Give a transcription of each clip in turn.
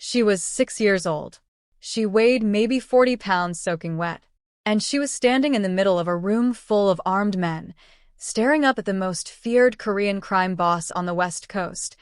She was 6 years old. She weighed maybe 40 pounds soaking wet. And she was standing in the middle of a room full of armed men, staring up at the most feared Korean crime boss on the West Coast.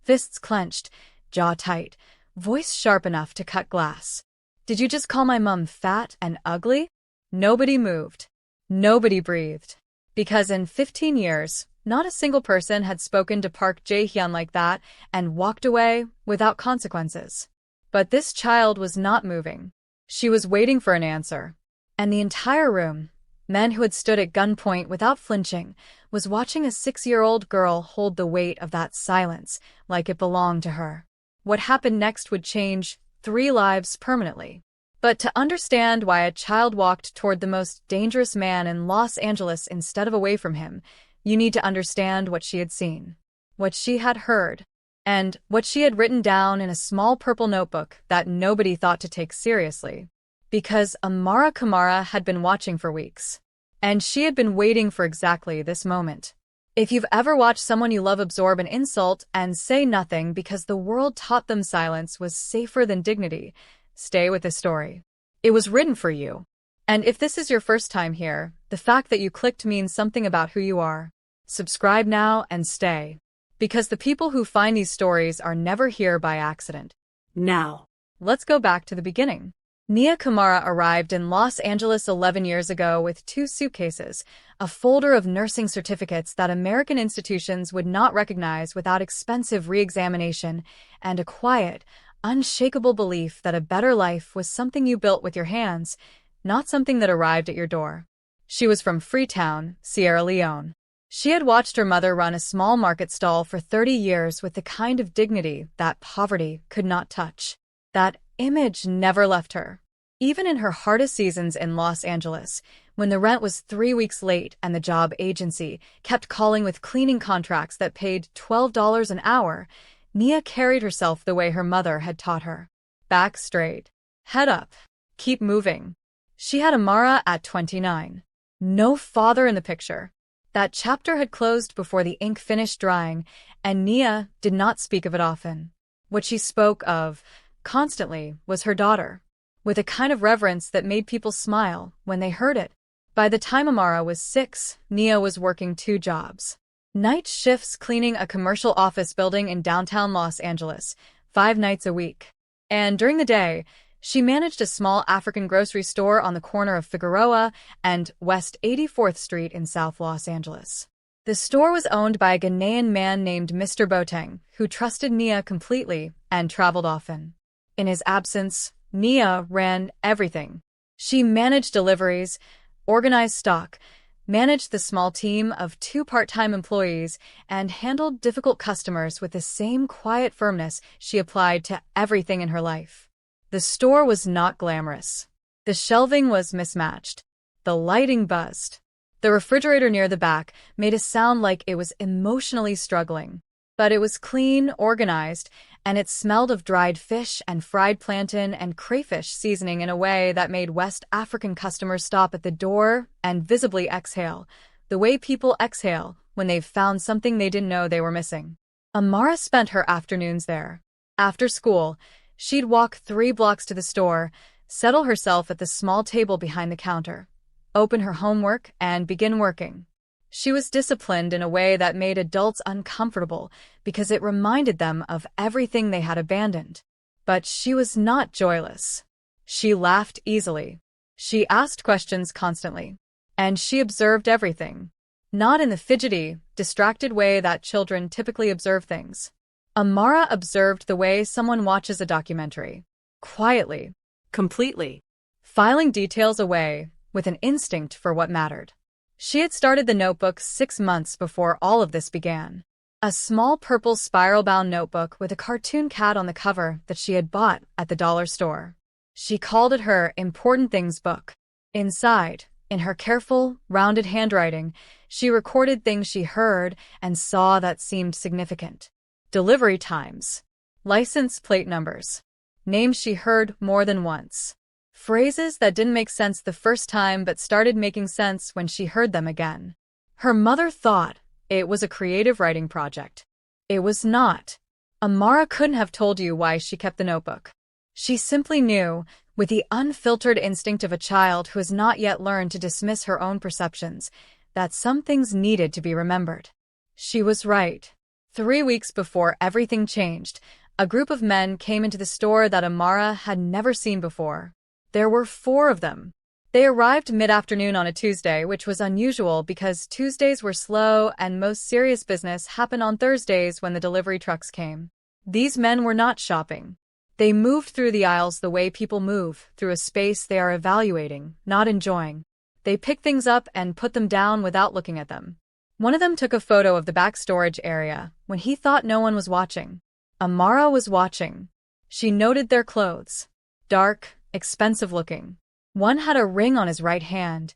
Fists clenched, jaw tight, voice sharp enough to cut glass. "Did you just call my mom fat and ugly?" Nobody moved. Nobody breathed. Because in 15 years, not a single person had spoken to Park Jae-hyun like that and walked away without consequences. But this child was not moving. She was waiting for an answer. And the entire room, men who had stood at gunpoint without flinching, was watching a 6-year-old girl hold the weight of that silence like it belonged to her. What happened next would change 3 lives permanently. But to understand why a child walked toward the most dangerous man in Los Angeles instead of away from him, you need to understand what she had seen, what she had heard, and what she had written down in a small purple notebook that nobody thought to take seriously. Because Amara Kamara had been watching for weeks. And she had been waiting for exactly this moment. If you've ever watched someone you love absorb an insult and say nothing because the world taught them silence was safer than dignity, stay with this story. It was written for you. And if this is your first time here, the fact that you clicked means something about who you are. Subscribe now and stay. Because the people who find these stories are never here by accident. Now, let's go back to the beginning. Nia Kamara arrived in Los Angeles 11 years ago with 2 suitcases, a folder of nursing certificates that American institutions would not recognize without expensive re-examination, and a quiet, unshakable belief that a better life was something you built with your hands, not something that arrived at your door. She was from Freetown, Sierra Leone. She had watched her mother run a small market stall for 30 years with the kind of dignity that poverty could not touch. That image never left her. Even in her hardest seasons in Los Angeles, when the rent was 3 weeks late and the job agency kept calling with cleaning contracts that paid $12 an hour, Nia carried herself the way her mother had taught her. Back straight. Head up. Keep moving. She had Amara at 29. No father in the picture. That chapter had closed before the ink finished drying, and Nia did not speak of it often. What she spoke of constantly was her daughter, with a kind of reverence that made people smile when they heard it. By the time Amara was 6, Nia was working 2 jobs. Night shifts cleaning a commercial office building in downtown Los Angeles, 5 nights a week. And during the day, she managed a small African grocery store on the corner of Figueroa and West 84th Street in South Los Angeles. The store was owned by a Ghanaian man named Mr. Boateng, who trusted Nia completely and traveled often. In his absence, Nia ran everything. She managed deliveries, organized stock, managed the small team of 2 part-time employees, and handled difficult customers with the same quiet firmness she applied to everything in her life. The store was not glamorous. The shelving was mismatched. The lighting buzzed. The refrigerator near the back made a sound like it was emotionally struggling. But it was clean, organized, and it smelled of dried fish and fried plantain and crayfish seasoning in a way that made West African customers stop at the door and visibly exhale, the way people exhale when they've found something they didn't know they were missing. Amara spent her afternoons there. After school, she'd walk 3 blocks to the store, settle herself at the small table behind the counter, open her homework, and begin working. She was disciplined in a way that made adults uncomfortable because it reminded them of everything they had abandoned. But she was not joyless. She laughed easily. She asked questions constantly. And she observed everything. Not in the fidgety, distracted way that children typically observe things. Amara observed the way someone watches a documentary. Quietly. Completely. Filing details away with an instinct for what mattered. She had started the notebook 6 months before all of this began. A small purple spiral-bound notebook with a cartoon cat on the cover that she had bought at the dollar store. She called it her Important Things book. Inside, in her careful, rounded handwriting, she recorded things she heard and saw that seemed significant. Delivery times. License plate numbers. Names she heard more than once. Phrases that didn't make sense the first time but started making sense when she heard them again. Her mother thought it was a creative writing project. It was not. Amara couldn't have told you why she kept the notebook. She simply knew, with the unfiltered instinct of a child who has not yet learned to dismiss her own perceptions, that some things needed to be remembered. She was right. 3 weeks before everything changed, a group of men came into the store that Amara had never seen before. There were 4 of them. They arrived mid-afternoon on a Tuesday, which was unusual because Tuesdays were slow and most serious business happened on Thursdays when the delivery trucks came. These men were not shopping. They moved through the aisles the way people move, through a space they are evaluating, not enjoying. They picked things up and put them down without looking at them. One of them took a photo of the back storage area when he thought no one was watching. Amara was watching. She noted their clothes. Dark, expensive looking. One had a ring on his right hand,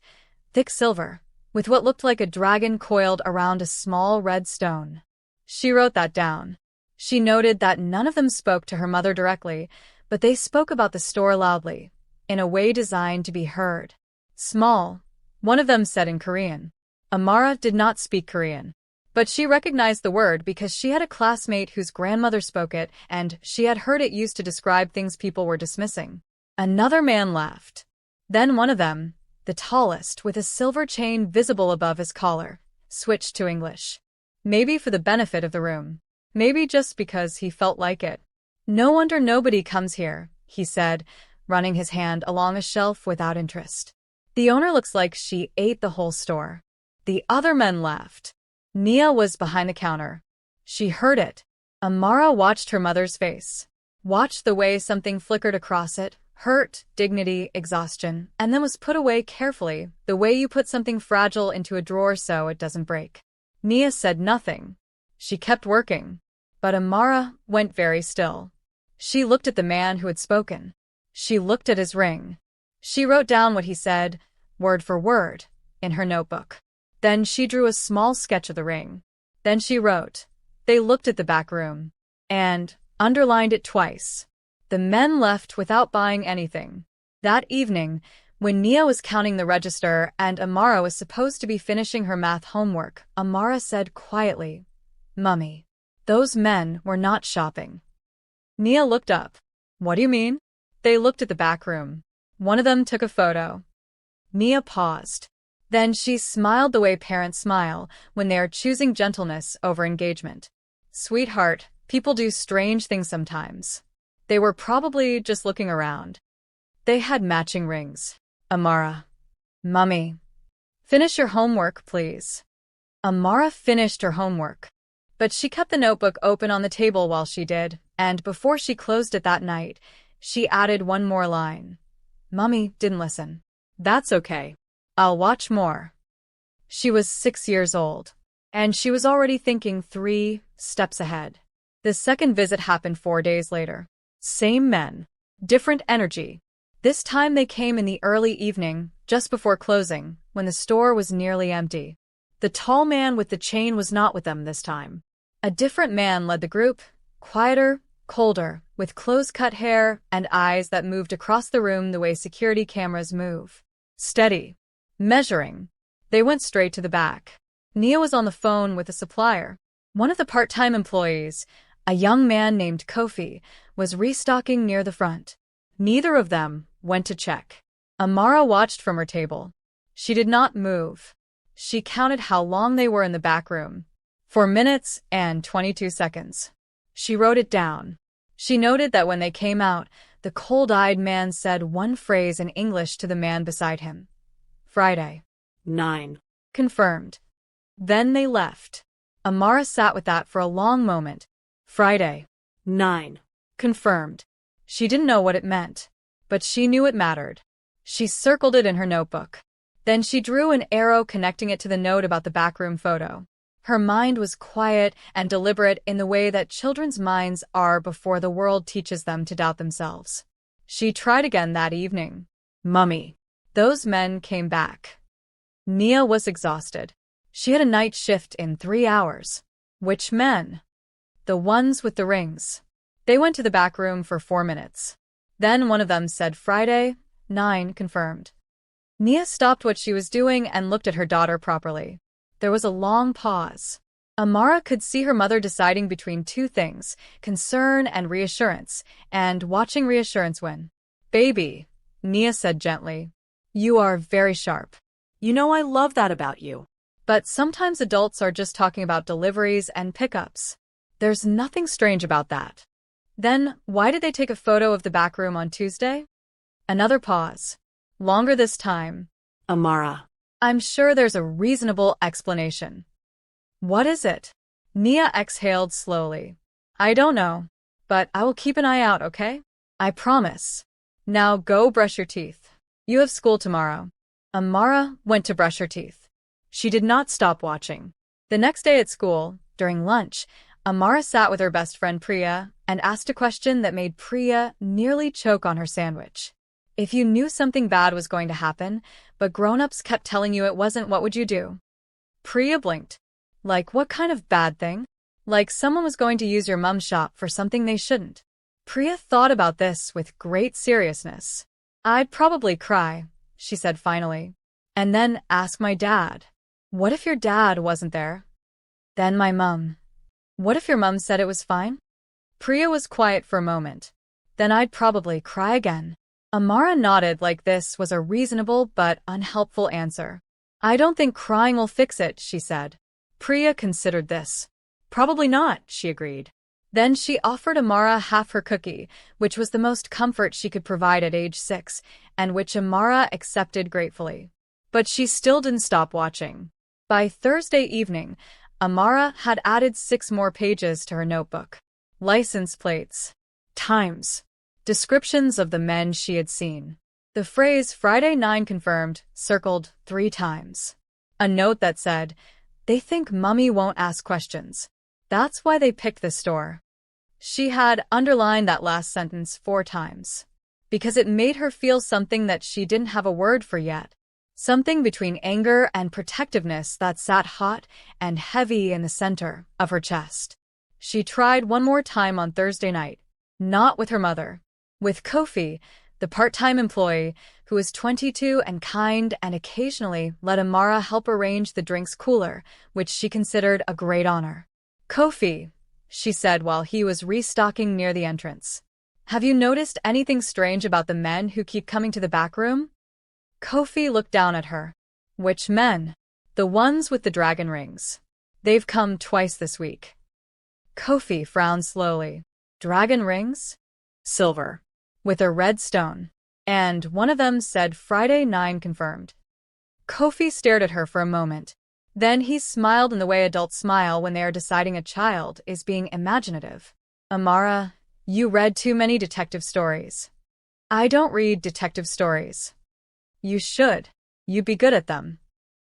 thick silver, with what looked like a dragon coiled around a small red stone. She wrote that down. She noted that none of them spoke to her mother directly, but they spoke about the store loudly, in a way designed to be heard. Small, one of them said in Korean. Amara did not speak Korean, but she recognized the word because she had a classmate whose grandmother spoke it and she had heard it used to describe things people were dismissing. Another man laughed. Then one of them, the tallest, with a silver chain visible above his collar, switched to English. Maybe for the benefit of the room. Maybe just because he felt like it. "No wonder nobody comes here," he said, running his hand along a shelf without interest. "The owner looks like she ate the whole store." The other men laughed. Nia was behind the counter. She heard it. Amara watched her mother's face. Watched the way something flickered across it. Hurt, dignity, exhaustion, and then was put away carefully, the way you put something fragile into a drawer so it doesn't break. Nia said nothing. She kept working. But Amara went very still. She looked at the man who had spoken. She looked at his ring. She wrote down what he said, word for word, in her notebook. Then she drew a small sketch of the ring. Then she wrote, "They looked at the back room," and underlined it twice. The men left without buying anything. That evening, when Nia was counting the register and Amara was supposed to be finishing her math homework, Amara said quietly, "Mummy, those men were not shopping." Nia looked up. "What do you mean?" "They looked at the back room. One of them took a photo." Nia paused. Then she smiled the way parents smile when they are choosing gentleness over engagement. "Sweetheart, people do strange things sometimes. They were probably just looking around." They had matching rings. Amara. "Mummy. Finish your homework, please." Amara finished her homework. But she kept the notebook open on the table while she did, and before she closed it that night, she added one more line. "Mummy didn't listen. That's okay. I'll watch more." She was 6 years old, and she was already thinking 3 steps ahead. The second visit happened 4 days later. Same men. Different energy. This time they came in the early evening, just before closing, when the store was nearly empty. The tall man with the chain was not with them this time. A different man led the group, quieter, colder, with close-cut hair and eyes that moved across the room the way security cameras move. Steady. Measuring. They went straight to the back. Nia was on the phone with a supplier. One of the part-time employees, a young man named Kofi, was restocking near the front. Neither of them went to check. Amara watched from her table. She did not move. She counted how long they were in the back room. 4 minutes and 22 seconds. She wrote it down. She noted that when they came out, the cold-eyed man said one phrase in English to the man beside him. "Friday. 9. Confirmed." Then they left. Amara sat with that for a long moment. Friday. 9. Confirmed. She didn't know what it meant, but she knew it mattered. She circled it in her notebook. Then she drew an arrow connecting it to the note about the backroom photo. Her mind was quiet and deliberate in the way that children's minds are before the world teaches them to doubt themselves. She tried again that evening. "Mummy." Those men came back. Nia was exhausted. She had a night shift in 3 hours. Which men? The ones with the rings. They went to the back room for 4 minutes. Then one of them said Friday, 9, confirmed. Nia stopped what she was doing and looked at her daughter properly. There was a long pause. Amara could see her mother deciding between two things, concern and reassurance, and watching reassurance win. "Baby," Nia said gently, "you are very sharp." You know I love that about you. But sometimes adults are just talking about deliveries and pickups. There's nothing strange about that. Then, why did they take a photo of the back room on Tuesday? Another pause. Longer this time. Amara. I'm sure there's a reasonable explanation. What is it? Nia exhaled slowly. I don't know, but I will keep an eye out, okay? I promise. Now go brush your teeth. You have school tomorrow. Amara went to brush her teeth. She did not stop watching. The next day at school, during lunch, Amara sat with her best friend Priya and asked a question that made Priya nearly choke on her sandwich. If you knew something bad was going to happen, but grown-ups kept telling you it wasn't, what would you do? Priya blinked. Like, what kind of bad thing? Like someone was going to use your mom's shop for something they shouldn't. Priya thought about this with great seriousness. I'd probably cry, she said finally. And then ask my dad. What if your dad wasn't there? Then my mum. What if your mum said it was fine? Priya was quiet for a moment. Then I'd probably cry again. Amara nodded like this was a reasonable but unhelpful answer. I don't think crying will fix it, she said. Priya considered this. Probably not, she agreed. Then she offered Amara half her cookie, which was the most comfort she could provide at age 6, and which Amara accepted gratefully. But she still didn't stop watching. By Thursday evening, Amara had added 6 more pages to her notebook. License plates. Times. Descriptions of the men she had seen. The phrase Friday 9 confirmed circled 3 times. A note that said, "They think Mummy won't ask questions. That's why they picked this store." She had underlined that last sentence 4 times. Because it made her feel something that she didn't have a word for yet. Something between anger and protectiveness that sat hot and heavy in the center of her chest. She tried one more time on Thursday night. Not with her mother. With Kofi, the part-time employee, who was 22 and kind and occasionally let Amara help arrange the drinks cooler, which she considered a great honor. Kofi, she said while he was restocking near the entrance. Have you noticed anything strange about the men who keep coming to the back room? Kofi looked down at her. Which men? The ones with the dragon rings. They've come twice this week. Kofi frowned slowly. Dragon rings? Silver. With a red stone. And one of them said Friday 9 confirmed. Kofi stared at her for a moment. Then he smiled in the way adults smile when they are deciding a child is being imaginative. Amara, you read too many detective stories. I don't read detective stories. You should. You'd be good at them.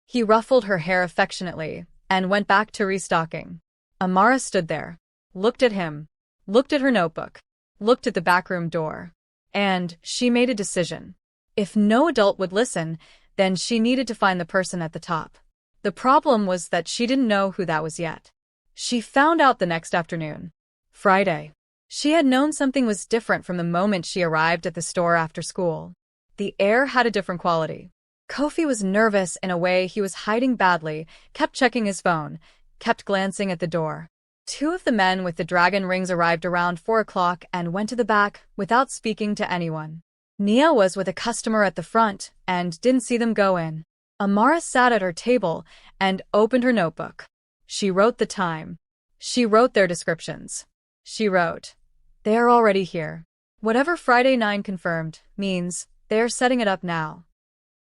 He ruffled her hair affectionately and went back to restocking. Amara stood there, looked at him, looked at her notebook, looked at the backroom door. And she made a decision. If no adult would listen, then she needed to find the person at the top. The problem was that she didn't know who that was yet. She found out the next afternoon. Friday. She had known something was different from the moment she arrived at the store after school. The air had a different quality. Kofi was nervous in a way he was hiding badly, kept checking his phone, kept glancing at the door. 2 of the men with the dragon rings arrived around 4 o'clock and went to the back without speaking to anyone. Nia was with a customer at the front and didn't see them go in. Amara sat at her table and opened her notebook. She wrote the time. She wrote their descriptions. She wrote, "They are already here. Whatever Friday 9 confirmed means they are setting it up now."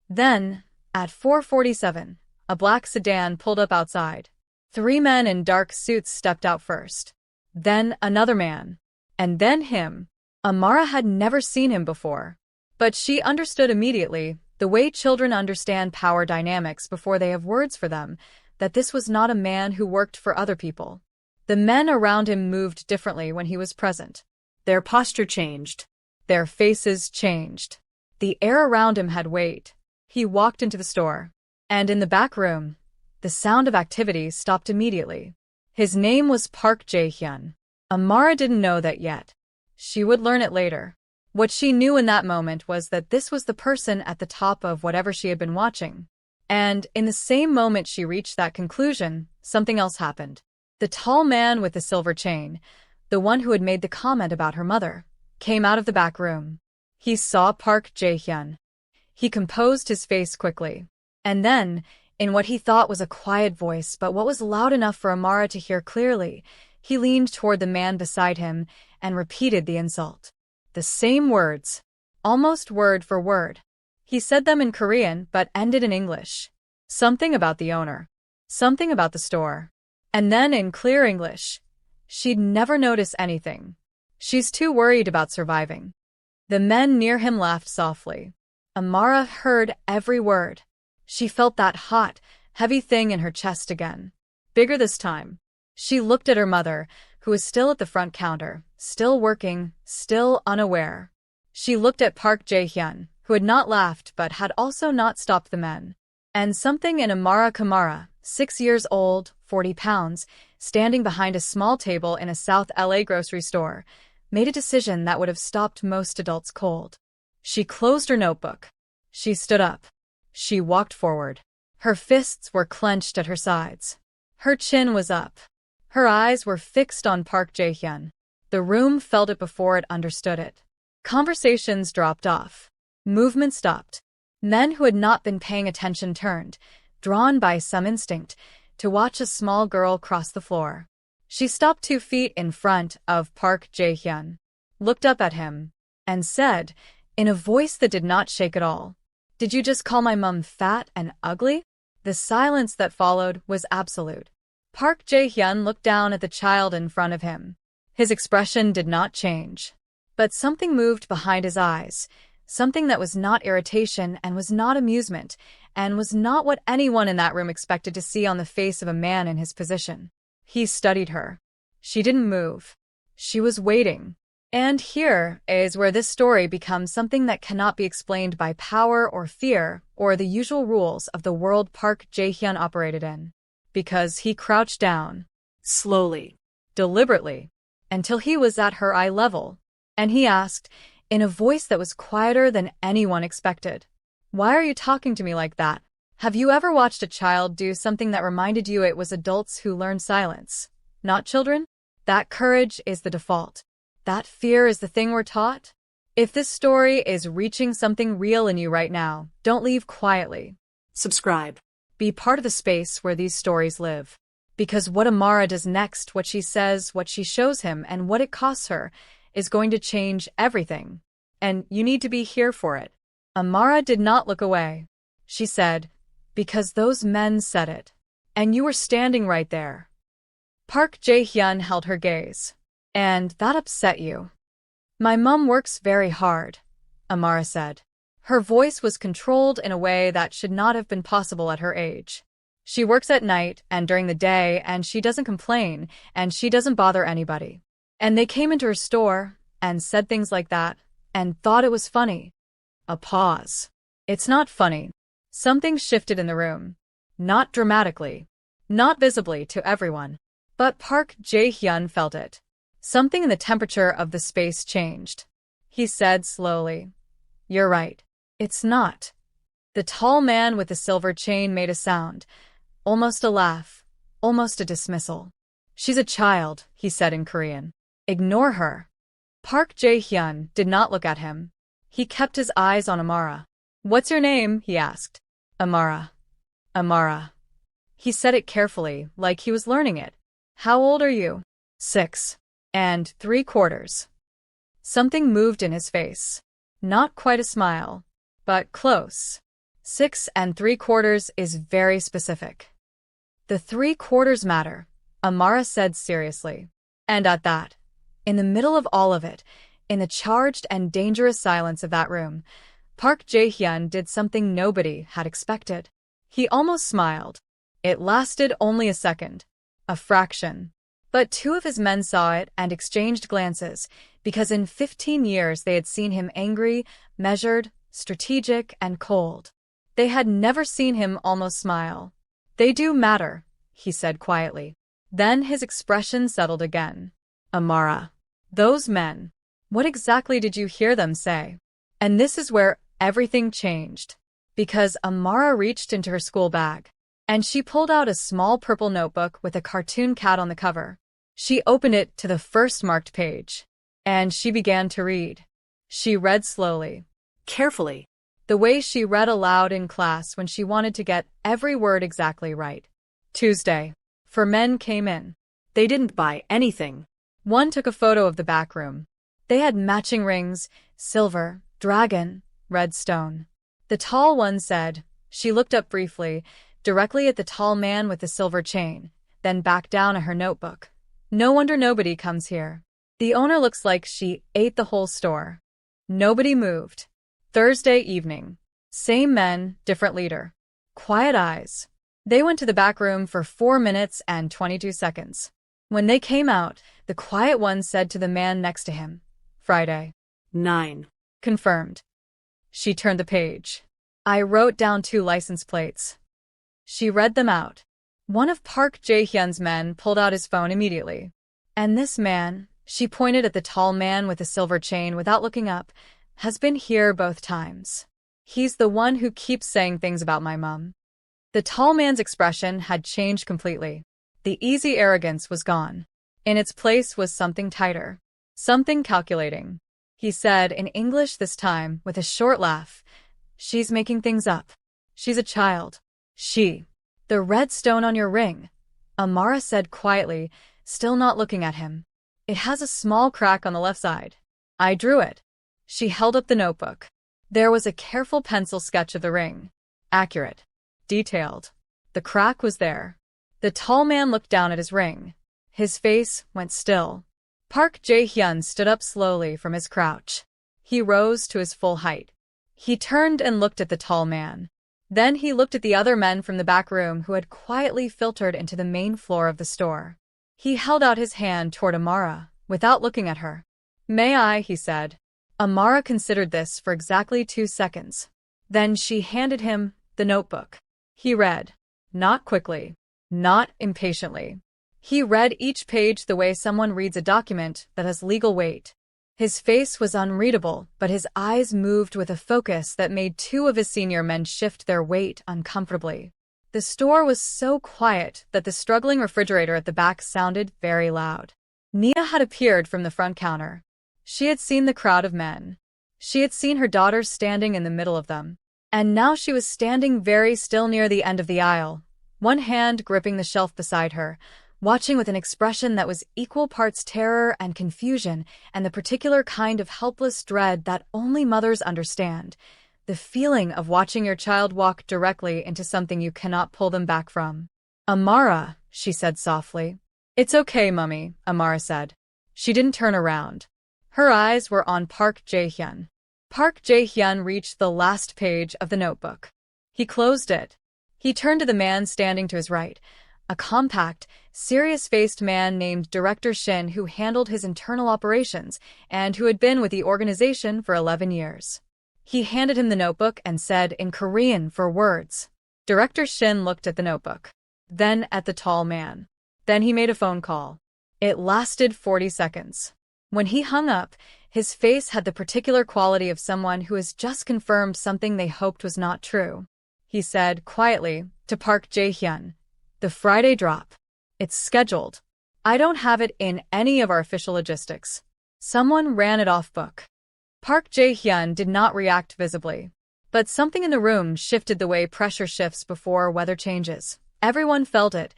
Then, at 4:47, a black sedan pulled up outside. 3 men in dark suits stepped out first. Then another man. And then him. Amara had never seen him before. But she understood immediately, the way children understand power dynamics before they have words for them, that this was not a man who worked for other people. The men around him moved differently when he was present. Their posture changed. Their faces changed. The air around him had weight. He walked into the store. And in the back room, the sound of activity stopped immediately. His name was Park Jae-hyun. Amara didn't know that yet. She would learn it later. What she knew in that moment was that this was the person at the top of whatever she had been watching. And in the same moment she reached that conclusion, something else happened. The tall man with the silver chain, the one who had made the comment about her mother, came out of the back room. He saw Park Jae-hyun. He composed his face quickly. And then, in what he thought was a quiet voice but what was loud enough for Amara to hear clearly, he leaned toward the man beside him and repeated the insult. The same words, almost word for word. He said them in Korean but ended in English. Something about the owner. Something about the store. And then in clear English. She'd never notice anything. She's too worried about surviving. The men near him laughed softly. Amara heard every word. She felt that hot, heavy thing in her chest again. Bigger this time. She looked at her mother, who was still at the front counter, still working, still unaware. She looked at Park Jae-hyun, who had not laughed but had also not stopped the men. And something in Amara Kamara, 6 years old, 40 pounds, standing behind a small table in a South LA grocery store, made a decision that would have stopped most adults cold. She closed her notebook. She stood up. She walked forward. Her fists were clenched at her sides. Her chin was up. Her eyes were fixed on Park Jae-hyun. The room felt it before it understood it. Conversations dropped off. Movement stopped. Men who had not been paying attention turned, drawn by some instinct, to watch a small girl cross the floor. She stopped 2 feet in front of Park Jae-hyun, looked up at him, and said, in a voice that did not shake at all, "Did you just call my mom fat and ugly?" The silence that followed was absolute. Park Jae-hyun looked down at the child in front of him. His expression did not change. But something moved behind his eyes, something that was not irritation and was not amusement, and was not what anyone in that room expected to see on the face of a man in his position. He studied her. She didn't move. She was waiting. And here is where this story becomes something that cannot be explained by power or fear or the usual rules of the world Park Jae-hyun operated in. Because he crouched down, Slowly. deliberately, until he was at her eye level, and he asked, in a voice that was quieter than anyone expected, "Why are you talking to me like that? Have you ever watched a child do something that reminded you it was adults who learn silence, not children? That courage is the default. That fear is the thing we're taught. If this story is reaching something real in you right now, don't leave quietly. Subscribe. Be part of the space where these stories live. Because what Amara does next, what she says, what she shows him, and what it costs her, is going to change everything. And you need to be here for it." Amara did not look away. She said, "Because those men said it. And you were standing right there." Park Jae-hyun held her gaze. "And that upset you." "My mom works very hard," Amara said. Her voice was controlled in a way that should not have been possible at her age. "She works at night and during the day, and she doesn't complain, and she doesn't bother anybody. And they came into her store and said things like that and thought it was funny." A pause. "It's not funny." Something shifted in the room. Not dramatically. Not visibly to everyone. But Park Jae-hyun felt it. Something in the temperature of the space changed. He said slowly, "You're right. It's not." The tall man with the silver chain made a sound. Almost a laugh. Almost a dismissal. "She's a child," he said in Korean. "Ignore her." Park Jae-hyun did not look at him. He kept his eyes on Amara. "What's your name?" he asked. "Amara." "Amara." He said it carefully, like he was learning it. "How old are you?" 6.75. Something moved in his face. Not quite a smile, but close. 6.75 is very specific. "The 3/4 matter," Amara said seriously. And at that, in the middle of all of it, in the charged and dangerous silence of that room, Park Jae-hyun did something nobody had expected. He almost smiled. It lasted only a second. A fraction. But 2 of his men saw it and exchanged glances, because in 15 years they had seen him angry, measured, strategic, and cold. They had never seen him almost smile. "They do matter," he said quietly. Then his expression settled again. "Amara. Those men. What exactly did you hear them say?" And this is where everything changed. because Amara reached into her school bag, and she pulled out a small purple notebook with a cartoon cat on the cover. She opened it to the first marked page, and she began to read. She read slowly, Carefully. the way she read aloud in class when she wanted to get every word exactly right. Tuesday. 4 men came in. They didn't buy anything. One took a photo of the back room. They had matching rings, silver, dragon, red stone. The tall one said, she looked up briefly, directly at the tall man with the silver chain, then back down at her notebook. No wonder nobody comes here. The owner looks like she ate the whole store. Nobody moved. Thursday evening. Same men, different leader. Quiet eyes. They went to the back room for 4 minutes and 22 seconds. When they came out, the quiet one said to the man next to him, Friday. 9. Confirmed. She turned the page. I wrote down 2 license plates. She read them out. One of Park Jae-hyun's men pulled out his phone immediately. And this man, she pointed at the tall man with the silver chain without looking up, has been here both times. He's the one who keeps saying things about my mom. The tall man's expression had changed completely. The easy arrogance was gone. In its place was something tighter, something calculating. He said in English this time with a short laugh, she's making things up. She's a child. The red stone on your ring, Amara said quietly, still not looking at him. It has a small crack on the left side. I drew it. She held up the notebook. There was a careful pencil sketch of the ring. Accurate. Detailed. The crack was there. The tall man looked down at his ring. His face went still. Park Jae-hyun stood up slowly from his crouch. He rose to his full height. He turned and looked at the tall man. Then he looked at the other men from the back room who had quietly filtered into the main floor of the store. He held out his hand toward Amara, without looking at her. May I, he said. Amara considered this for exactly 2 seconds. Then she handed him the notebook. He read. Not quickly. Not impatiently. He read each page the way someone reads a document that has legal weight. His face was unreadable, but his eyes moved with a focus that made 2 of his senior men shift their weight uncomfortably. The store was so quiet that the struggling refrigerator at the back sounded very loud. Nia had appeared from the front counter. She had seen the crowd of men. She had seen her daughter standing in the middle of them. And now she was standing very still near the end of the aisle, one hand gripping the shelf beside her, watching with an expression that was equal parts terror and confusion and the particular kind of helpless dread that only mothers understand, the feeling of watching your child walk directly into something you cannot pull them back from. Amara, she said softly. It's okay, Mummy, Amara said. She didn't turn around. Her eyes were on Park Jae-hyun. Park Jae-hyun reached the last page of the notebook. He closed it. He turned to the man standing to his right, a compact, serious-faced man named Director Shin who handled his internal operations and who had been with the organization for 11 years. He handed him the notebook and said in Korean for words. Director Shin looked at the notebook, then at the tall man. Then he made a phone call. It lasted 40 seconds. When he hung up, his face had the particular quality of someone who has just confirmed something they hoped was not true. He said quietly to Park Jae-hyun, the Friday drop. It's scheduled. I don't have it in any of our official logistics. Someone ran it off book. Park Jae-hyun did not react visibly. But something in the room shifted the way pressure shifts before weather changes. Everyone felt it.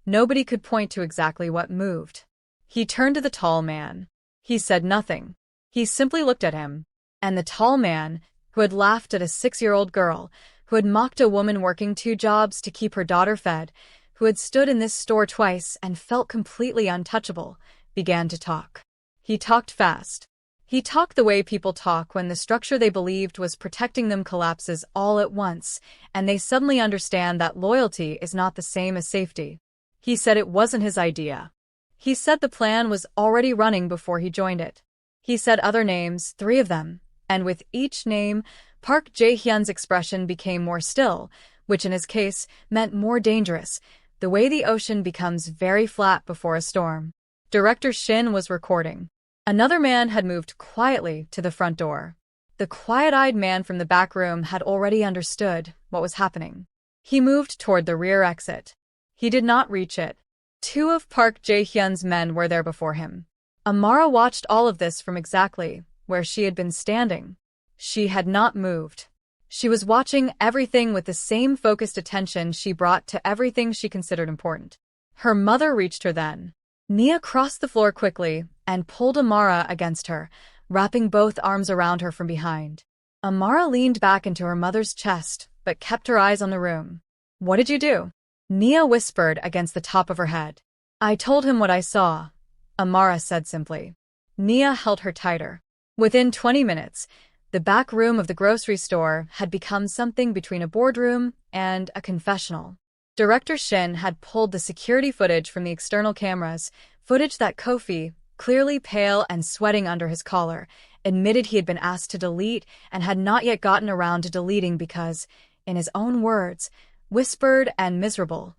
Nobody could point to exactly what moved. He turned to the tall man. He said nothing. He simply looked at him. And the tall man, who had laughed at a 6-year-old girl, who had mocked a woman working 2 jobs to keep her daughter fed, who had stood in this store twice and felt completely untouchable, began to talk. He talked fast. He talked the way people talk when the structure they believed was protecting them collapses all at once, and they suddenly understand that loyalty is not the same as safety. He said it wasn't his idea. He said the plan was already running before he joined it. He said other names, 3 of them, and with each name, Park Jae-hyun's expression became more still, which in his case meant more dangerous, the way the ocean becomes very flat before a storm. Director Shin was recording. Another man had moved quietly to the front door. The quiet-eyed man from the back room had already understood what was happening. He moved toward the rear exit. He did not reach it. Two of Park Jae-hyun's men were there before him. Amara watched all of this from exactly where she had been standing. She had not moved. She was watching everything with the same focused attention she brought to everything she considered important. Her mother reached her then. Nia crossed the floor quickly and pulled Amara against her, wrapping both arms around her from behind. Amara leaned back into her mother's chest, but kept her eyes on the room. "What did you do?" Nia whispered against the top of her head. "I told him what I saw," Amara said simply. Nia held her tighter. Within 20 minutes, the back room of the grocery store had become something between a boardroom and a confessional. Director Shin had pulled the security footage from the external cameras, footage that Kofi, clearly pale and sweating under his collar, admitted he had been asked to delete and had not yet gotten around to deleting because, in his own words, whispered and miserable,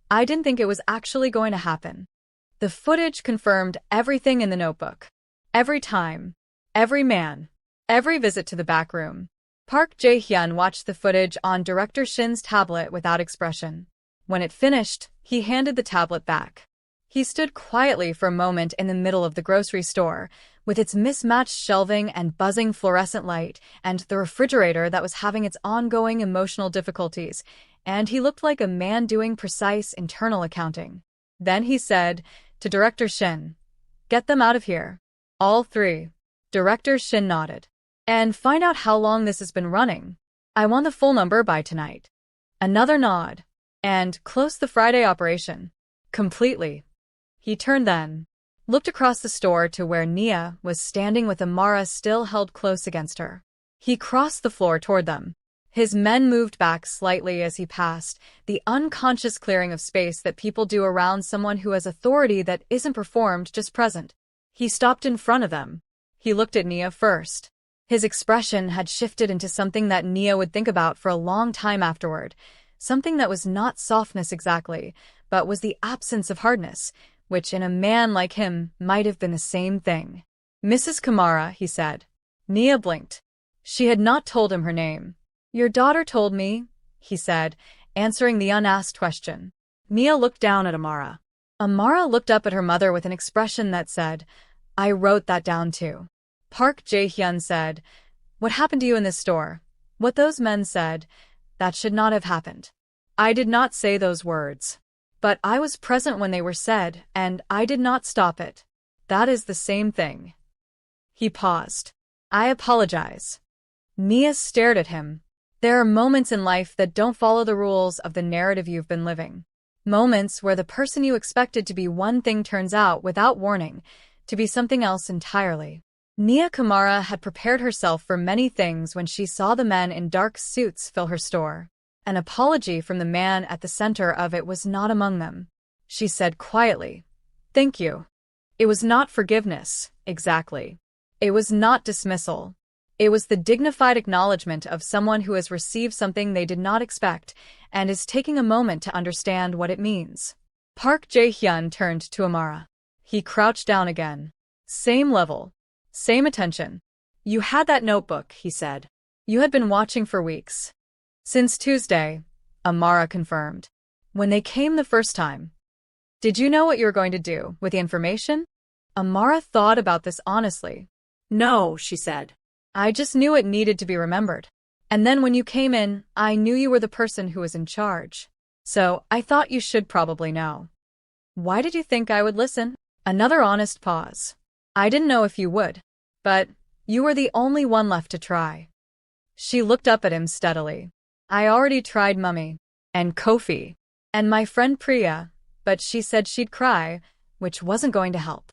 "I didn't think it was actually going to happen." The footage confirmed everything in the notebook. Every time, every man, every visit to the back room. Park Jae-hyun watched the footage on Director Shin's tablet without expression. When it finished, he handed the tablet back. He stood quietly for a moment in the middle of the grocery store, with its mismatched shelving and buzzing fluorescent light, and the refrigerator that was having its ongoing emotional difficulties, and he looked like a man doing precise internal accounting. Then he said to Director Shin, "Get them out of here. All three." Director Shin nodded. "And find out how long this has been running. I want the full number by tonight." Another nod. "And close the Friday operation. Completely." He turned then, looked across the store to where Nia was standing with Amara still held close against her. He crossed the floor toward them. His men moved back slightly as he passed, the unconscious clearing of space that people do around someone who has authority that isn't performed, just present. He stopped in front of them. He looked at Nia first. His expression had shifted into something that Nia would think about for a long time afterward, something that was not softness exactly, but was the absence of hardness, which in a man like him might have been the same thing. "Mrs. Kamara," he said. Nia blinked. She had not told him her name. "Your daughter told me," he said, answering the unasked question. Nia looked down at Amara. Amara looked up at her mother with an expression that said, "I wrote that down too." Park Jae-hyun said, "What happened to you in this store? What those men said, that should not have happened. I did not say those words. But I was present when they were said, and I did not stop it. That is the same thing." He paused. "I apologize." Nia stared at him. There are moments in life that don't follow the rules of the narrative you've been living. Moments where the person you expected to be one thing turns out, without warning, to be something else entirely. Nia Kamara had prepared herself for many things when she saw the men in dark suits fill her store. An apology from the man at the center of it was not among them. She said quietly, "Thank you." It was not forgiveness, exactly. It was not dismissal. It was the dignified acknowledgement of someone who has received something they did not expect and is taking a moment to understand what it means. Park Jae-hyun turned to Amara. He crouched down again. Same level. Same attention. "You had that notebook," he said. "You had been watching for weeks." "Since Tuesday," Amara confirmed. "When they came the first time." "Did you know what you were going to do with the information?" Amara thought about this honestly. "No," she said. "I just knew it needed to be remembered. And then when you came in, I knew you were the person who was in charge. So I thought you should probably know." "Why did you think I would listen?" Another honest pause. "I didn't know if you would. But you were the only one left to try." She looked up at him steadily. "I already tried Mummy. And Kofi. And my friend Priya, but she said she'd cry, which wasn't going to help."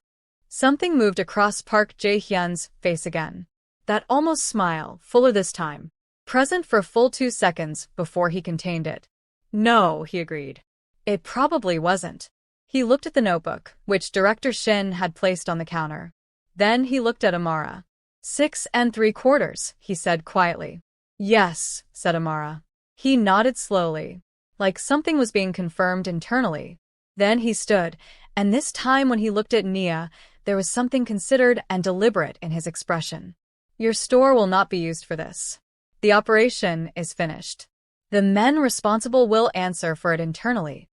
Something moved across Park Jae-hyun's face again. That almost smile, fuller this time. Present for a full 2 seconds before he contained it. "No," he agreed. "It probably wasn't." He looked at the notebook, which Director Shin had placed on the counter. Then he looked at Amara. 6 3/4, he said quietly. "Yes," said Amara. He nodded slowly, like something was being confirmed internally. Then he stood, and this time when he looked at Nia, there was something considered and deliberate in his expression. Your store will not be used for this. The operation is finished. The men responsible will answer for it internally.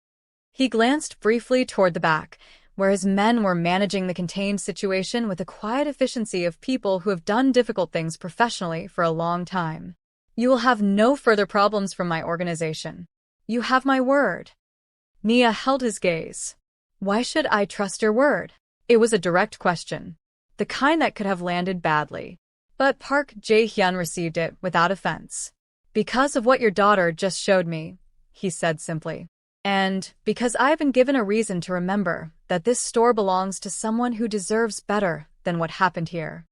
He glanced briefly toward the back, where his men were managing the contained situation with the quiet efficiency of people who have done difficult things professionally for a long time. You will have no further problems from my organization. You have my word. Nia held his gaze. Why should I trust your word? It was a direct question, the kind that could have landed badly. But Park Jae-hyun received it without offense. Because of what your daughter just showed me, he said simply. And because I have been given a reason to remember that this store belongs to someone who deserves better than what happened here.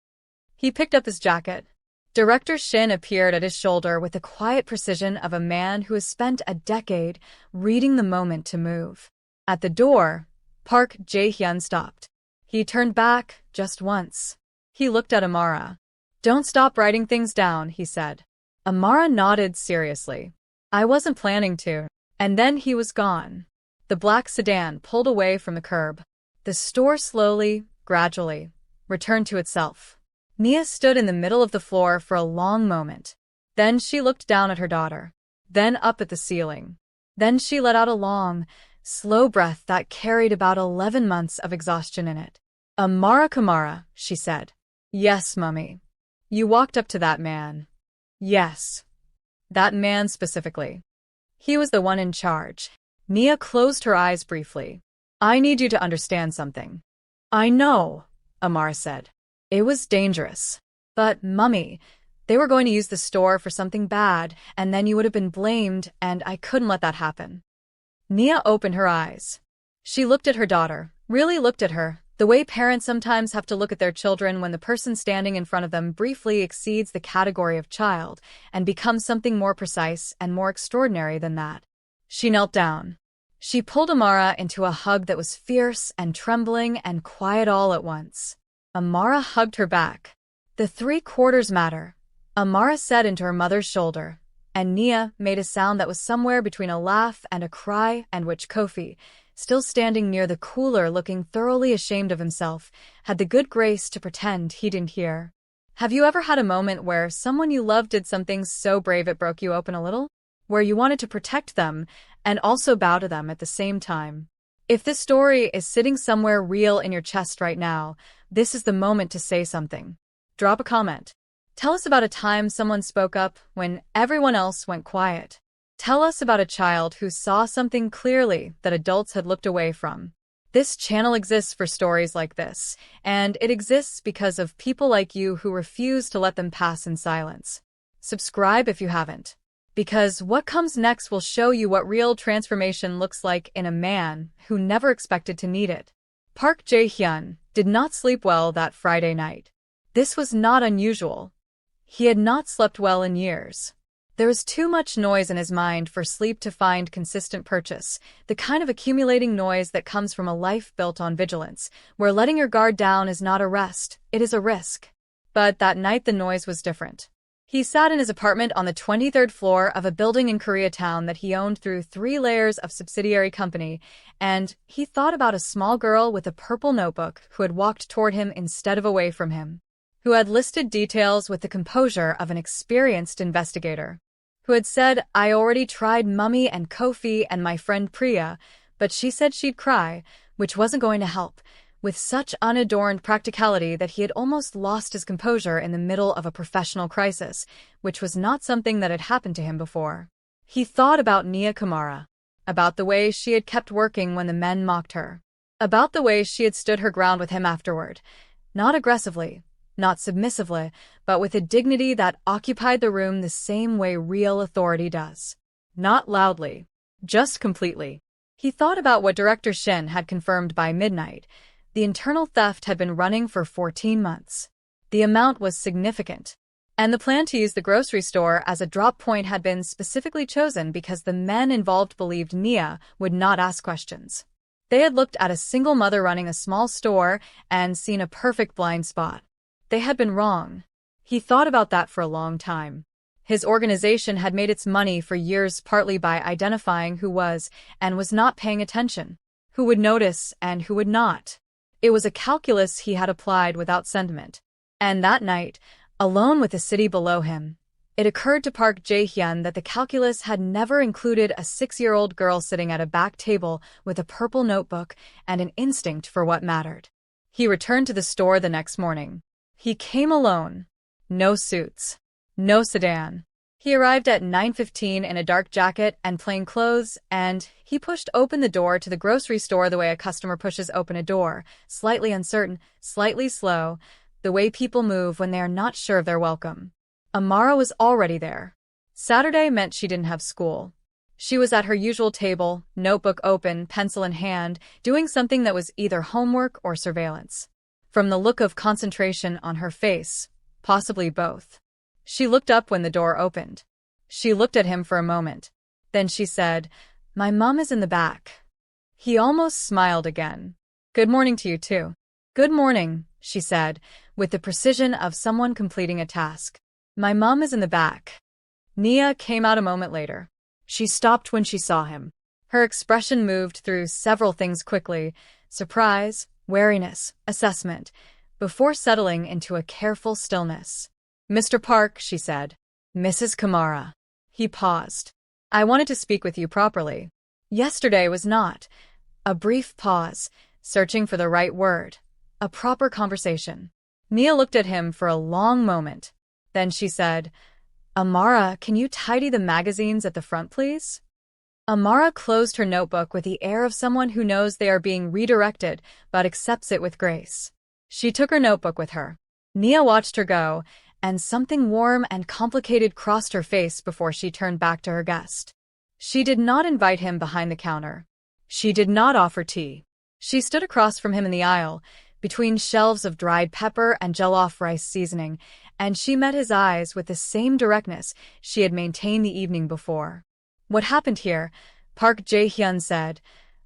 He picked up his jacket. Director Shin appeared at his shoulder with the quiet precision of a man who has spent a decade reading the moment to move. At the door, Park Jae-hyun stopped. He turned back just once. He looked at Amara. Don't stop writing things down, he said. Amara nodded seriously. I wasn't planning to. And then he was gone. The black sedan pulled away from the curb. The store slowly, gradually, returned to itself. Nia stood in the middle of the floor for a long moment. Then she looked down at her daughter. Then up at the ceiling. Then she let out a long, slow breath that carried about 11 months of exhaustion in it. Amara Kamara, she said. Yes, Mummy. You walked up to that man. Yes. That man specifically. He was the one in charge. Nia closed her eyes briefly. I need you to understand something. I know, Amara said. It was dangerous. But, Mummy, they were going to use the store for something bad, and then you would have been blamed, and I couldn't let that happen. Nia opened her eyes. She looked at her daughter, really looked at her, the way parents sometimes have to look at their children when the person standing in front of them briefly exceeds the category of child and becomes something more precise and more extraordinary than that. She knelt down. She pulled Amara into a hug that was fierce and trembling and quiet all at once. Amara hugged her back. The 3/4 matter, Amara said into her mother's shoulder, and Nia made a sound that was somewhere between a laugh and a cry, and which Kofi, still standing near the cooler looking thoroughly ashamed of himself, had the good grace to pretend he didn't hear. Have you ever had a moment where someone you loved did something so brave it broke you open a little? Where you wanted to protect them and also bow to them at the same time? If this story is sitting somewhere real in your chest right now, this is the moment to say something. Drop a comment. Tell us about a time someone spoke up when everyone else went quiet. Tell us about a child who saw something clearly that adults had looked away from. This channel exists for stories like this, and it exists because of people like you who refuse to let them pass in silence. Subscribe if you haven't, because what comes next will show you what real transformation looks like in a man who never expected to need it. Park Jae-hyun did not sleep well that Friday night. This was not unusual. He had not slept well in years. There was too much noise in his mind for sleep to find consistent purchase, the kind of accumulating noise that comes from a life built on vigilance, where letting your guard down is not a rest, it is a risk. But that night the noise was different. He sat in his apartment on the 23rd floor of a building in Koreatown that he owned through 3 layers of subsidiary company, and he thought about a small girl with a purple notebook who had walked toward him instead of away from him, who had listed details with the composure of an experienced investigator, who had said, I already tried Mummy and Kofi and my friend Priya, but she said she'd cry, which wasn't going to help, with such unadorned practicality that he had almost lost his composure in the middle of a professional crisis, which was not something that had happened to him before. He thought about Nia Kamara, about the way she had kept working when the men mocked her, about the way she had stood her ground with him afterward, not aggressively, not submissively, but with a dignity that occupied the room the same way real authority does. Not loudly, just completely. He thought about what Director Shin had confirmed by midnight. The internal theft had been running for 14 months. The amount was significant. And the plan to use the grocery store as a drop point had been specifically chosen because the men involved believed Nia would not ask questions. They had looked at a single mother running a small store and seen a perfect blind spot. They had been wrong. He thought about that for a long time. His organization had made its money for years partly by identifying who was and was not paying attention, who would notice and who would not. It was a calculus he had applied without sentiment. And that night, Alone with the city below him, it occurred to Park Jae-hyun that the calculus had never included a 6-year-old girl sitting at a back table with a purple notebook and an instinct for what mattered. He returned to the store the next morning. He came alone. No suits. No sedan. He arrived at 9:15 in a dark jacket and plain clothes, and he pushed open the door to the grocery store the way a customer pushes open a door, slightly uncertain, slightly slow, the way people move when they are not sure of their welcome. Amara was already there. Saturday meant she didn't have school. She was at her usual table, notebook open, pencil in hand, doing something that was either homework or surveillance. From the look of concentration on her face, possibly both. She looked up when the door opened. She looked at him for a moment. Then she said, "My mom is in the back." He almost smiled again. "Good morning to you too." "Good morning," she said, with the precision of someone completing a task. "My mom is in the back." Nia came out a moment later. She stopped when she saw him. Her expression moved through several things quickly: surprise, wariness, assessment, before settling into a careful stillness. "Mr. Park," she said. "Mrs. Kamara." He paused. "I wanted to speak with you properly. Yesterday was not." A brief pause, searching for the right word. A proper conversation. Nia looked at him for a long moment. Then she said, "Amara, can you tidy the magazines at the front, please?" Amara closed her notebook with the air of someone who knows they are being redirected but accepts it with grace. She took her notebook with her. Nia watched her go, and something warm and complicated crossed her face before she turned back to her guest. She did not invite him behind the counter. She did not offer tea. She stood across from him in the aisle, between shelves of dried pepper and jollof rice seasoning, and she met his eyes with the same directness she had maintained the evening before. "What happened here," Park Jae-hyun said,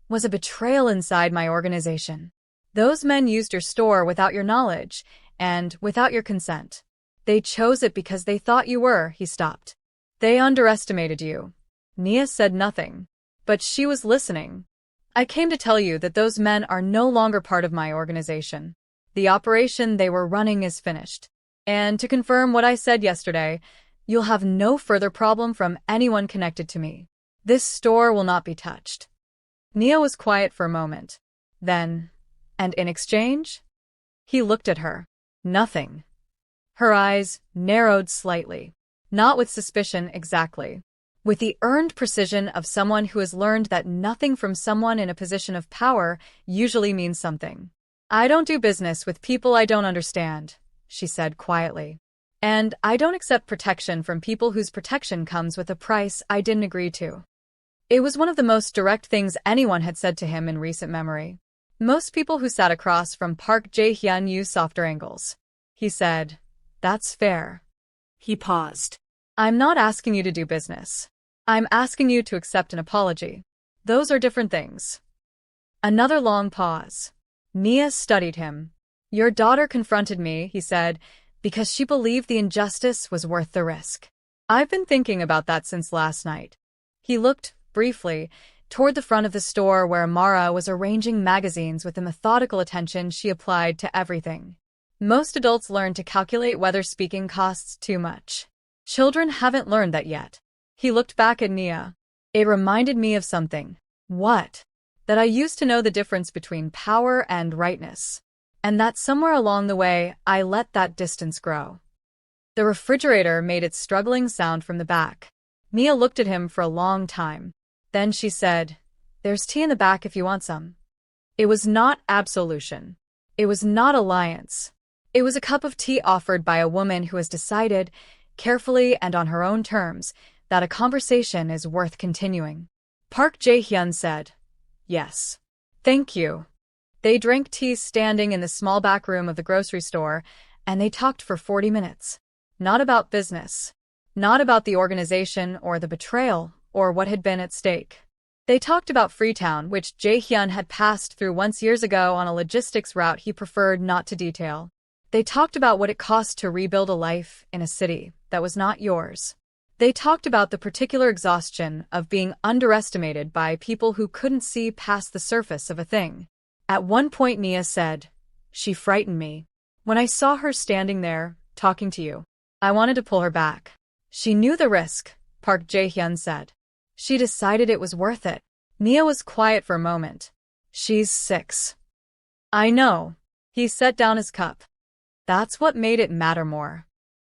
"was a betrayal inside my organization. Those men used your store without your knowledge, and without your consent. They chose it because they thought you were." He stopped. "They underestimated you." Nia said nothing, but she was listening. "I came to tell you that those men are no longer part of my organization. The operation they were running is finished. And to confirm what I said yesterday, you'll have no further problem from anyone connected to me. This store will not be touched." Nia was quiet for a moment. Then, "And in exchange?" He looked at her. "Nothing." Her eyes narrowed slightly. Not with suspicion exactly. With the earned precision of someone who has learned that nothing from someone in a position of power usually means something. "I don't do business with people I don't understand," she said quietly. "And I don't accept protection from people whose protection comes with a price I didn't agree to." It was one of the most direct things anyone had said to him in recent memory. Most people who sat across from Park Jae-hyun used softer angles. He said, "That's fair." He paused. "I'm not asking you to do business. I'm asking you to accept an apology. Those are different things." Another long pause. Nia studied him. "Your daughter confronted me," he said, "because she believed the injustice was worth the risk. I've been thinking about that since last night." He looked, briefly, toward the front of the store where Amara was arranging magazines with the methodical attention she applied to everything. Most adults learn to calculate whether speaking costs too much. Children haven't learned that yet. He looked back at Nia. "It reminded me of something." "What?" "That I used to know the difference between power and rightness. And that somewhere along the way, I let that distance grow." The refrigerator made its struggling sound from the back. Nia looked at him for a long time. Then she said, "There's tea in the back if you want some." It was not absolution. It was not alliance. It was a cup of tea offered by a woman who has decided, carefully and on her own terms, that a conversation is worth continuing. Park Jae-hyun said, "Yes. Thank you." They drank tea standing in the small back room of the grocery store, and they talked for 40 minutes. Not about business. Not about the organization or the betrayal or what had been at stake. They talked about Freetown, which Jae-hyun had passed through once years ago on a logistics route he preferred not to detail. They talked about what it cost to rebuild a life in a city that was not yours. They talked about the particular exhaustion of being underestimated by people who couldn't see past the surface of a thing. At one point Nia said, "She frightened me. When I saw her standing there, talking to you, I wanted to pull her back. She knew the risk, Park Jae-hyun said. She decided it was worth it. Nia was quiet for a moment. She's 6. I know. He set down his cup. That's what made it matter more.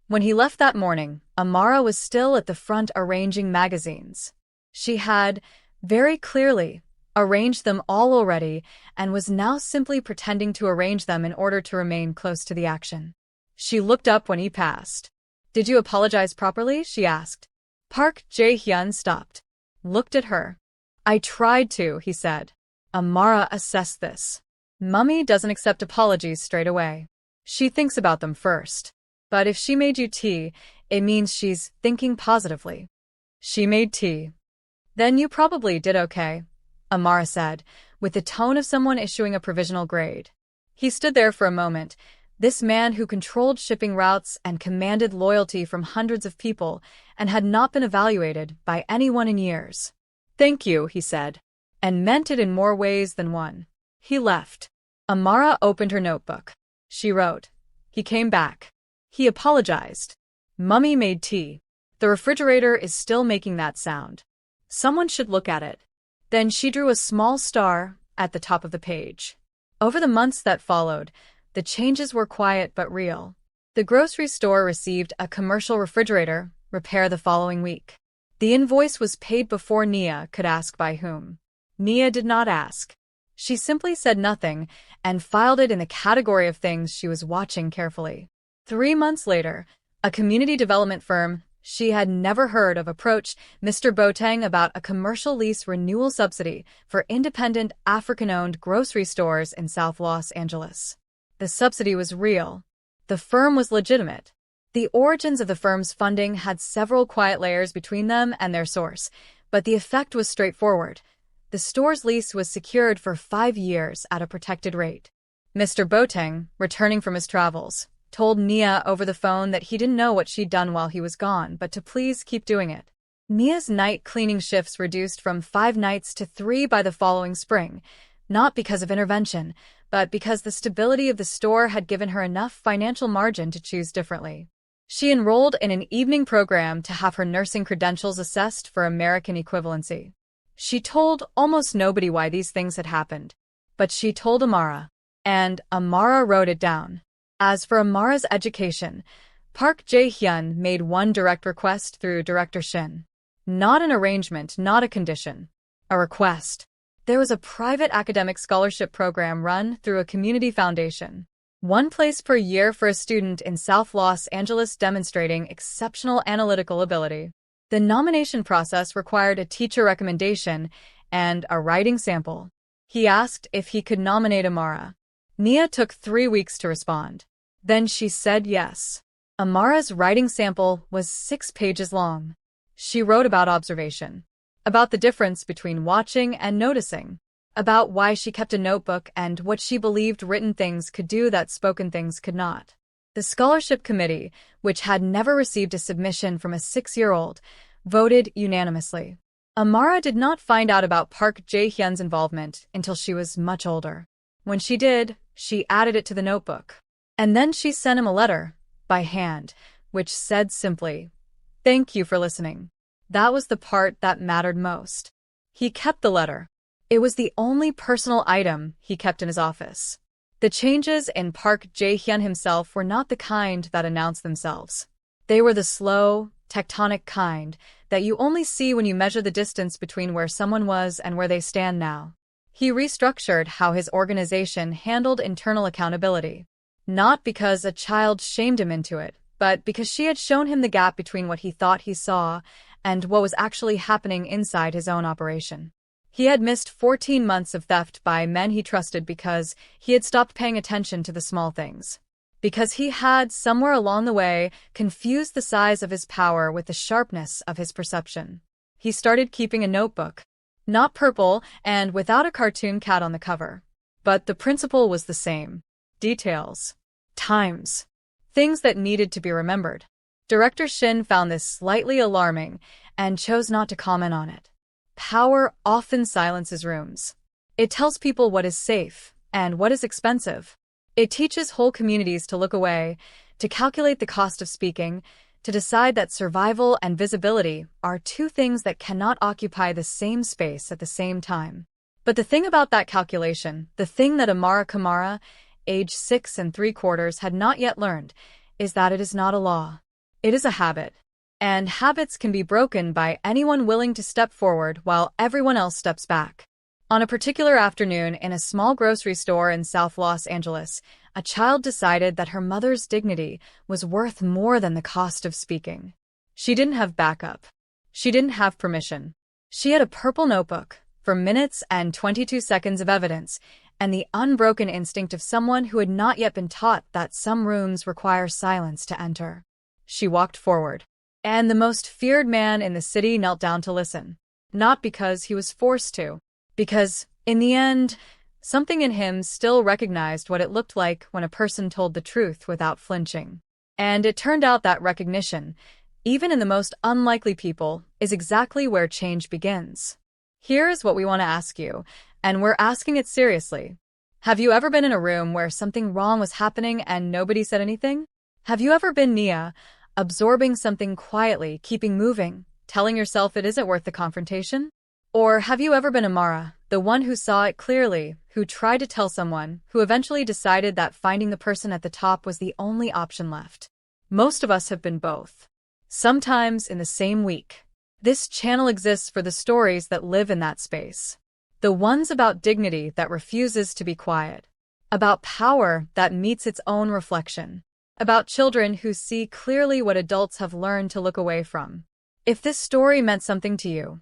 When he left that morning, Amara was still at the front arranging magazines. She had, very clearly, arranged them all already and was now simply pretending to arrange them in order to remain close to the action. She looked up when he passed. Did you apologize properly? She asked. Park Jae-hyun stopped. Looked at her. I tried to, he said. Amara assessed this. Mummy doesn't accept apologies straight away. She thinks about them first. But if she made you tea, it means she's thinking positively. She made tea. Then you probably did okay, Amara said, with the tone of someone issuing a provisional grade. He stood there for a moment, this man who controlled shipping routes and commanded loyalty from hundreds of people and had not been evaluated by anyone in years. Thank you, he said, and meant it in more ways than one. He left. Amara opened her notebook. She wrote. He came back. He apologized. Mummy made tea. The refrigerator is still making that sound. Someone should look at it. Then she drew a small star at the top of the page. Over the months that followed, the changes were quiet but real. The grocery store received a commercial refrigerator repair the following week. The invoice was paid before Nia could ask by whom. Nia did not ask. She simply said nothing and filed it in the category of things she was watching carefully. 3 months later, a community development firm she had never heard of approached Mr. Boateng about a commercial lease renewal subsidy for independent African-owned grocery stores in South Los Angeles. The subsidy was real. The firm was legitimate. The origins of the firm's funding had several quiet layers between them and their source, but the effect was straightforward. The store's lease was secured for 5 years at a protected rate. Mr. Boateng, returning from his travels, told Nia over the phone that he didn't know what she'd done while he was gone, but to please keep doing it. Nia's night cleaning shifts reduced from 5 nights to 3 by the following spring, not because of intervention, but because the stability of the store had given her enough financial margin to choose differently. She enrolled in an evening program to have her nursing credentials assessed for American equivalency. She told almost nobody why these things had happened, but she told Amara, and Amara wrote it down. As for Amara's education, Park Jae-hyun made one direct request through Director Shin. Not an arrangement, not a condition. A request. There was a private academic scholarship program run through a community foundation. 1 place per year for a student in South Los Angeles demonstrating exceptional analytical ability. The nomination process required a teacher recommendation and a writing sample. He asked if he could nominate Amara. Nia took 3 weeks to respond. Then she said yes. Amara's writing sample was 6 pages long. She wrote about observation, about the difference between watching and noticing, about why she kept a notebook and what she believed written things could do that spoken things could not. The scholarship committee, which had never received a submission from a 6-year-old, voted unanimously. Amara did not find out about Park Jae-hyun's involvement until she was much older. When she did, she added it to the notebook. And then she sent him a letter, by hand, which said simply, "Thank you for listening." That was the part that mattered most. He kept the letter. It was the only personal item he kept in his office. The changes in Park Jae-hyun himself were not the kind that announced themselves. They were the slow, tectonic kind that you only see when you measure the distance between where someone was and where they stand now. He restructured how his organization handled internal accountability. Not because a child shamed him into it, but because she had shown him the gap between what he thought he saw and what was actually happening inside his own operation. He had missed 14 months of theft by men he trusted because he had stopped paying attention to the small things. Because he had, somewhere along the way, confused the size of his power with the sharpness of his perception. He started keeping a notebook. Not purple and without a cartoon cat on the cover. But the principle was the same. Details. Times. Things that needed to be remembered. Director Shin found this slightly alarming and chose not to comment on it. Power often silences rooms. It tells people what is safe and what is expensive. It teaches whole communities to look away, to calculate the cost of speaking, to decide that survival and visibility are two things that cannot occupy the same space at the same time. But the thing about that calculation, the thing that Amara Kamara, age 6 3/4, had not yet learned, is that it is not a law. It is a habit. And habits can be broken by anyone willing to step forward while everyone else steps back. On a particular afternoon in a small grocery store in South Los Angeles, a child decided that her mother's dignity was worth more than the cost of speaking. She didn't have backup. She didn't have permission. She had a purple notebook for minutes and 22 seconds of evidence, and the unbroken instinct of someone who had not yet been taught that some rooms require silence to enter. She walked forward, and the most feared man in the city knelt down to listen. Not because he was forced to, because, in the end, something in him still recognized what it looked like when a person told the truth without flinching. And it turned out that recognition, even in the most unlikely people, is exactly where change begins. Here is what we want to ask you, and we're asking it seriously. Have you ever been in a room where something wrong was happening and nobody said anything? Have you ever been Nia, absorbing something quietly, keeping moving, telling yourself it isn't worth the confrontation? Or have you ever been Amara, the one who saw it clearly, who tried to tell someone, who eventually decided that finding the person at the top was the only option left? Most of us have been both. Sometimes in the same week. This channel exists for the stories that live in that space. The ones about dignity that refuses to be quiet. About power that meets its own reflection. About children who see clearly what adults have learned to look away from. If this story meant something to you,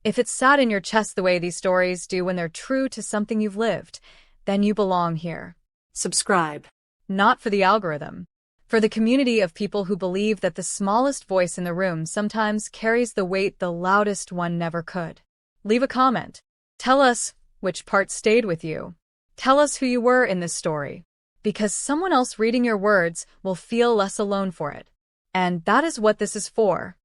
if it sat in your chest the way these stories do when they're true to something you've lived, then you belong here. Subscribe. Not for the algorithm. For the community of people who believe that the smallest voice in the room sometimes carries the weight the loudest one never could. Leave a comment. Tell us which part stayed with you. Tell us who you were in this story. Because someone else reading your words will feel less alone for it. And that is what this is for.